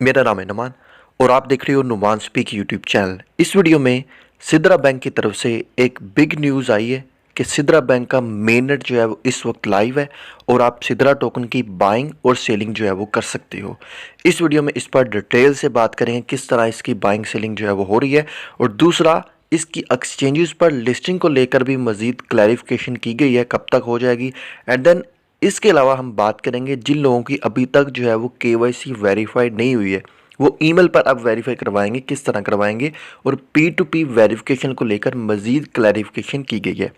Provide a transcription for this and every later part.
मेरा नाम है नुमान और आप देख रहे हो नुमान स्पीक यूट्यूब चैनल। इस वीडियो में सिद्रा बैंक की तरफ से एक बिग न्यूज़ आई है कि सिद्रा बैंक का मेननेट जो है वो इस वक्त लाइव है और आप सिद्रा टोकन की बाइंग और सेलिंग जो है वो कर सकते हो। इस वीडियो में इस पर डिटेल से बात करेंगे किस तरह इसकी बाइंग सेलिंग जो है वो हो रही है, और दूसरा इसकी एक्सचेंजेस पर लिस्टिंग को लेकर भी मज़ीद क्लैरिफिकेशन की गई है, कब तक हो जाएगी। एंड देन इसके अलावा हम बात करेंगे जिन लोगों की अभी तक जो है वो केवाईसी वेरीफाइड नहीं हुई है, वो ईमेल पर अब वेरीफाई करवाएंगे, किस तरह करवाएंगे, और पी टू पी वेरिफिकेशन को लेकर मज़ीद क्लैरिफिकेशन की गई है।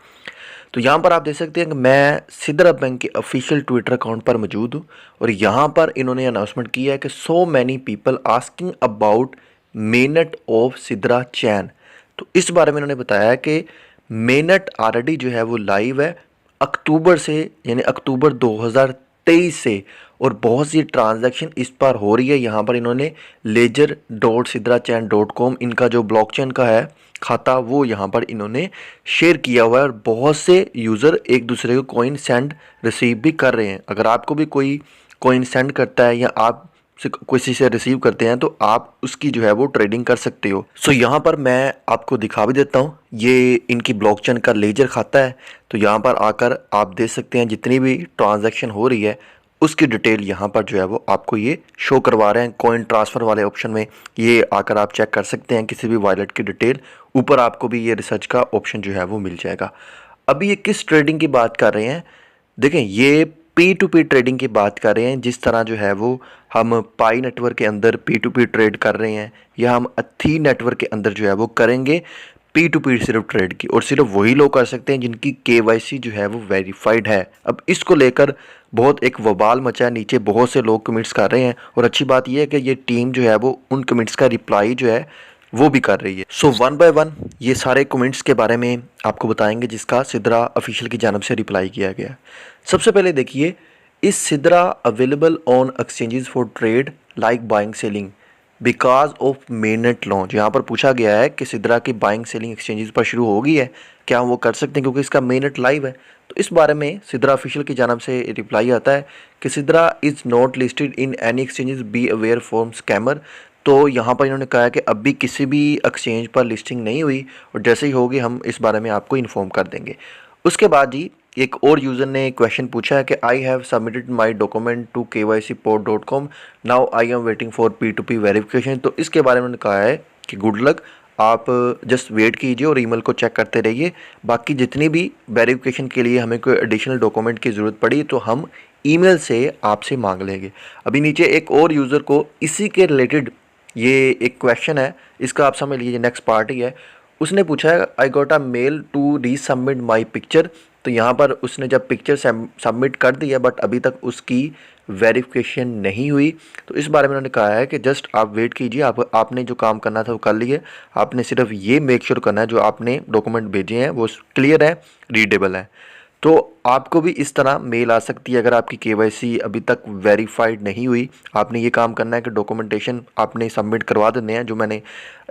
तो यहाँ पर आप देख सकते हैं कि मैं सिद्रा बैंक के ऑफिशियल ट्विटर अकाउंट पर मौजूद हूँ और यहाँ पर इन्होंने अनाउंसमेंट किया है कि so many people asking about मेनट ऑफ सिद्रा चैन। तो इस बारे में इन्होंने बताया है कि मेनट ऑलरेडी जो है वो लाइव है अक्टूबर से, यानी अक्टूबर 2023 से, और बहुत सी ट्रांजैक्शन इस पर हो रही है। यहाँ पर इन्होंने ledger.sidrachain.com इनका जो ब्लॉकचेन का है खाता वो यहाँ पर इन्होंने शेयर किया हुआ है और बहुत से यूज़र एक दूसरे को कॉइन सेंड रिसीव भी कर रहे हैं। अगर आपको भी कोई कॉइन सेंड करता है या आप किसी से रिसीव करते हैं तो आप उसकी जो है वो ट्रेडिंग कर सकते हो। सो यहाँ पर मैं आपको दिखा भी देता हूँ, ये इनकी ब्लॉकचेन का लेजर खाता है। तो यहाँ पर आकर आप देख सकते हैं जितनी भी ट्रांजैक्शन हो रही है उसकी डिटेल यहाँ पर जो है वो आपको ये शो करवा रहे हैं। कॉइन ट्रांसफ़र वाले ऑप्शन में ये आकर आप चेक कर सकते हैं किसी भी वॉलेट की डिटेल। ऊपर आपको भी ये रिसर्च का ऑप्शन जो है वो मिल जाएगा। अभी ये किस ट्रेडिंग की बात कर रहे हैं, देखें ये पी टू पी ट्रेडिंग की बात कर रहे हैं। जिस तरह जो है वो हम पाई नेटवर्क के अंदर पी टू पी ट्रेड कर रहे हैं या हम अथी नेटवर्क के अंदर जो है वो करेंगे पी टू पी सिर्फ ट्रेड की, और सिर्फ वही लोग कर सकते हैं जिनकी केवाईसी जो है वो वेरीफाइड है। अब इसको लेकर बहुत एक वबाल मचा है, नीचे बहुत से लोग कमेंट्स कर रहे हैं और अच्छी बात यह है कि ये टीम जो है वो उन कमेंट्स का रिप्लाई जो है वो भी कर रही है। सो वन बाय वन ये सारे कमेंट्स के बारे में आपको बताएंगे जिसका सिद्रा ऑफिशियल की जानब से रिप्लाई किया गया। सबसे पहले देखिए, इस Sidra available on exchanges for trade like buying selling because of mainnet launch. यहाँ पर पूछा गया है कि सिद्रा की बाइंग सेलिंग एक्सचेंजेस पर शुरू हो गई है, क्या हम वो कर सकते हैं क्योंकि इसका मेननेट लाइव है। तो इस बारे में सिद्रा ऑफिशियल की जानब से रिप्लाई आता है कि Sidra is not listed in any exchanges, B aware from scammer. तो यहाँ पर इन्होंने कहा है कि अभी किसी भी एक्सचेंज पर लिस्टिंग नहीं हुई और जैसे ही होगी हम इस बारे में आपको इन्फॉर्म कर देंगे। उसके बाद जी एक और यूज़र ने क्वेश्चन पूछा है कि I have submitted my document to kycport.com, now I am waiting for P to P verification. तो इसके बारे में उन्होंने कहा है कि गुड लक, आप जस्ट वेट कीजिए और ईमेल को चेक करते रहिए। बाकी जितनी भी वेरिफिकेशन के लिए हमें कोई एडिशनल डॉक्यूमेंट की ज़रूरत पड़ी तो हम ईमेल से आपसे मांग लेंगे। अभी नीचे एक और यूज़र को इसी के रिलेटेड ये एक क्वेश्चन है, इसका आप समझ लीजिए नेक्स्ट पार्ट ही है। उसने पूछा है I got a mail to resubmit my picture. तो यहाँ पर उसने जब पिक्चर सबमिट कर दी है बट अभी तक उसकी वेरिफिकेशन नहीं हुई। तो इस बारे में उन्होंने कहा है कि जस्ट आप वेट कीजिए, आपने जो काम करना था वो कर लिए। आपने सिर्फ ये मेक श्योर करना है जो आपने डॉक्यूमेंट भेजे हैं वो क्लियर है, रीडेबल है। तो आपको भी इस तरह मेल आ सकती है अगर आपकी केवाईसी अभी तक वेरीफाइड नहीं हुई। आपने ये काम करना है कि डॉक्यूमेंटेशन आपने सबमिट करवा देने हैं, जो मैंने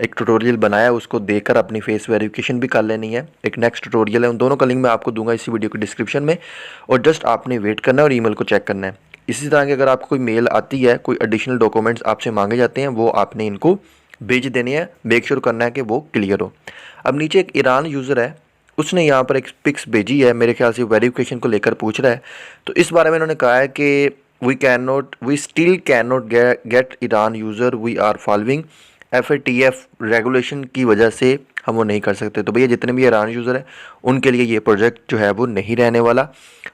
एक ट्यूटोरियल बनाया है उसको देखकर अपनी फेस वेरिफिकेशन भी कर लेनी है। एक नेक्स्ट ट्यूटोरियल है, उन दोनों का लिंक मैं आपको दूंगा इसी वीडियो के डिस्क्रिप्शन में, और जस्ट आपने वेट करना है और ईमेल को चेक करना है। इसी तरह की अगर आपको कोई मेल आती है, कोई एडिशनल डॉक्यूमेंट्स आपसे मांगे जाते हैं, वो आपने इनको भेज देने हैं, मेक श्योर करना है कि वो क्लियर हो। अब नीचे एक ईरान यूज़र है, उसने यहाँ पर एक पिक्स भेजी है, मेरे ख्याल से वेरिफिकेशन को लेकर पूछ रहा है। तो इस बारे में उन्होंने कहा है कि we still can not get Iran user, we are following FATF regulation की वजह से हम वो नहीं कर सकते। तो भैया जितने भी ईरान यूज़र हैं उनके लिए ये प्रोजेक्ट जो है वो नहीं रहने वाला।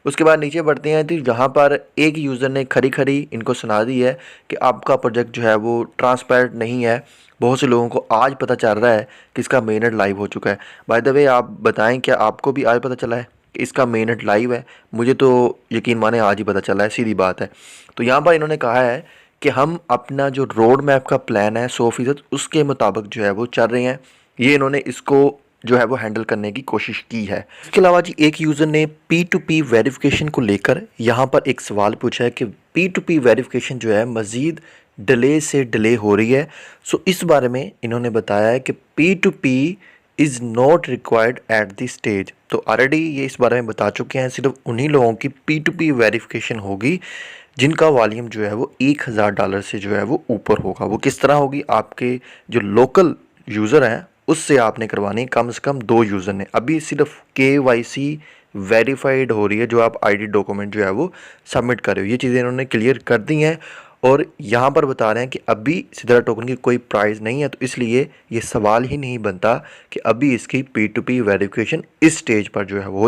उसके बाद नीचे बढ़ते हैं तो जहाँ पर एक यूज़र ने खरी खरी इनको सुना दी है कि आपका प्रोजेक्ट जो है वो ट्रांसपेरेंट नहीं है। बहुत से लोगों को आज पता चल रहा है कि इसका मेननेट लाइव हो चुका है। बाय द वे आप बताएं क्या आपको भी आज पता चला है कि इसका मेननेट लाइव है? मुझे तो यकीन माने आज ही पता चला है, सीधी बात है। तो यहाँ पर इन्होंने कहा है कि हम अपना जो रोड मैप का प्लान है 100% उसके मुताबिक जो है वो चल रहे हैं। ये इन्होंने इसको जो है वो हैंडल करने की कोशिश की है। इसके अलावा जी एक यूज़र ने पी टू पी वेरिफिकेशन को लेकर यहाँ पर एक सवाल पूछा है कि पी टू पी वेरिफिकेशन जो है मज़ीद डिले से डिले हो रही है। सो इस बारे में इन्होंने बताया है कि P to P is not required at this stage. तो ऑलरेडी ये इस बारे में बता चुके हैं, सिर्फ उन्हीं लोगों की पी टू पी वेरिफिकेशन होगी जिनका वॉल्यूम जो है वो $1000 से जो है वो ऊपर होगा। वो किस तरह होगी, आपके जो लोकल यूज़र हैं उससे आपने करवानी कम से कम 2 यूज़र ने। अभी सिर्फ KYC वेरीफाइड हो रही है, जो आप आईडी डॉक्यूमेंट जो है वो सबमिट कर रहे हो। ये चीज़ें इन्होंने क्लियर कर दी हैं और यहाँ पर बता रहे हैं कि अभी सिद्रा टोकन की कोई प्राइस नहीं है, तो इसलिए ये सवाल ही नहीं बनता कि अभी इसकी P2P वेरिफिकेशन इस स्टेज पर जो है वो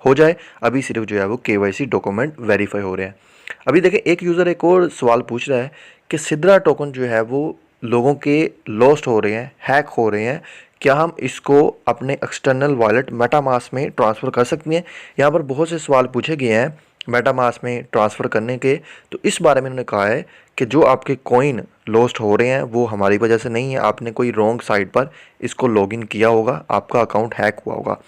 हो जाए। अभी सिर्फ जो है वो KYC डॉक्यूमेंट वेरीफाई हो रहे हैं। अभी देखें, एक यूज़र एक और सवाल पूछ रहा है कि सिद्रा टोकन जो है वो लोगों के लॉस्ट हो रहे हैं, हैक हो रहे हैं, क्या हम इसको अपने एक्सटर्नल वॉलेट मेटामास्क में ट्रांसफ़र कर सकते हैं। यहाँ पर बहुत से सवाल पूछे गए हैं मेटामास्क में ट्रांसफ़र करने के। तो इस बारे में उन्होंने कहा है कि जो आपके कॉइन लॉस्ट हो रहे हैं वो हमारी वजह से नहीं है, आपने कोई रॉन्ग साइट पर इसको लॉगिन किया होगा, आपका अकाउंट हैक हुआ होगा।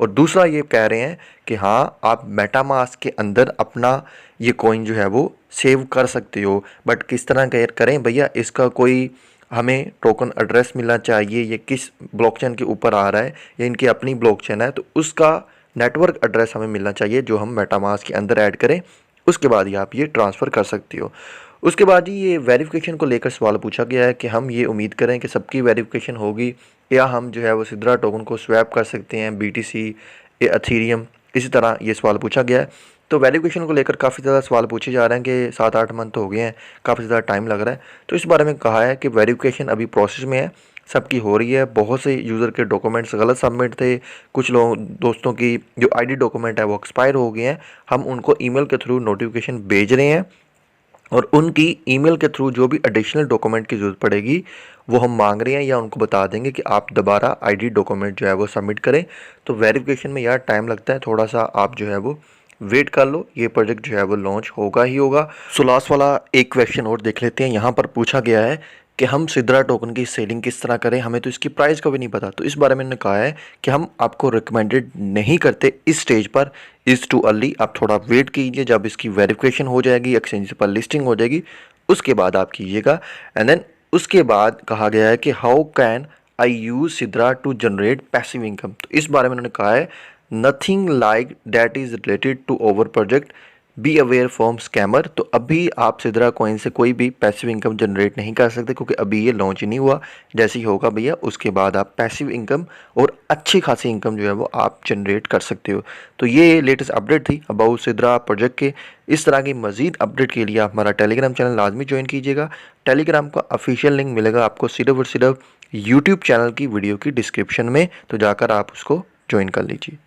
और दूसरा ये कह रहे हैं कि हाँ, आप मेटामास्क के अंदर अपना ये कॉइन जो है वो सेव कर सकते हो, बट किस तरह करें भैया, इसका कोई हमें टोकन एड्रेस मिलना चाहिए, ये किस ब्लॉकचेन के ऊपर आ रहा है, या इनकी अपनी ब्लॉकचेन है, तो उसका नेटवर्क एड्रेस हमें मिलना चाहिए जो हम मेटामास्क के अंदर ऐड करें, उसके बाद ही आप ये ट्रांसफ़र कर सकते हो। उसके बाद ही ये वेरिफिकेशन को लेकर सवाल पूछा गया है कि हम ये उम्मीद करें कि सबकी वेरिफिकेशन होगी, या हम जो है वो सिद्रा टोकन को स्वैप कर सकते हैं BTC या एथेरियम, इसी तरह ये सवाल पूछा गया है। तो वेरिफिकेशन को लेकर काफ़ी ज़्यादा सवाल पूछे जा रहे हैं कि 7-8 मंथ तो हो गए हैं, काफ़ी ज़्यादा टाइम लग रहा है। तो इस बारे में कहा है कि वेरिफिकेशन अभी प्रोसेस में है, सबकी हो रही है। बहुत से यूज़र के डॉक्यूमेंट्स गलत सबमिट थे, कुछ लोग दोस्तों की जो आईडी डॉक्यूमेंट है वो एक्सपायर हो गए हैं, हम उनको ईमेल के थ्रू नोटिफिकेशन भेज रहे हैं और उनकी ईमेल के थ्रू जो भी एडिशनल डॉक्यूमेंट की ज़रूरत पड़ेगी वो हम मांग रहे हैं, या उनको बता देंगे कि आप दोबारा आईडी डॉक्यूमेंट जो है वो सबमिट करें। तो वेरिफिकेशन में यार टाइम लगता है, थोड़ा सा आप जो है वो वेट कर लो, ये प्रोजेक्ट जो है वो लॉन्च होगा ही होगा। सो लास्ट वाला एक क्वेश्चन और देख लेते हैं। यहाँ पर पूछा गया है कि हम सिद्रा टोकन की सेलिंग किस तरह करें, हमें तो इसकी प्राइस का भी नहीं पता। तो इस बारे में उन्होंने कहा है कि हम आपको रिकमेंडेड नहीं करते इस स्टेज पर, इज़ टू अर्ली, आप थोड़ा वेट कीजिए, जब इसकी वेरिफिकेशन हो जाएगी, एक्सचेंज पर लिस्टिंग हो जाएगी, उसके बाद आप कीजिएगा। एंड देन उसके बाद कहा गया है कि how can I use Sidra to generate passive income. तो इस बारे में उन्होंने कहा है nothing like that is related to over project, be aware from scammer. तो अभी आप सिद्रा कॉइन से कोई भी पैसिव इनकम जनरेट नहीं कर सकते, क्योंकि अभी ये लॉन्च ही नहीं हुआ। जैसे ही होगा भैया उसके बाद आप पैसिव इनकम और अच्छी खासी इनकम जो है वो आप जनरेट कर सकते हो। तो ये लेटेस्ट अपडेट थी अबाउट सिद्रा प्रोजेक्ट के। इस तरह की मज़ीद अपडेट के लिए आप हमारा टेलीग्राम चैनल लाजमी ज्वाइन कीजिएगा। टेलीग्राम का ऑफिशियल लिंक मिलेगा आपको सिर्फ और सिर्फ यूट्यूब चैनल की वीडियो की डिस्क्रिप्शन में, तो जाकर आप उसको ज्वाइन कर लीजिए।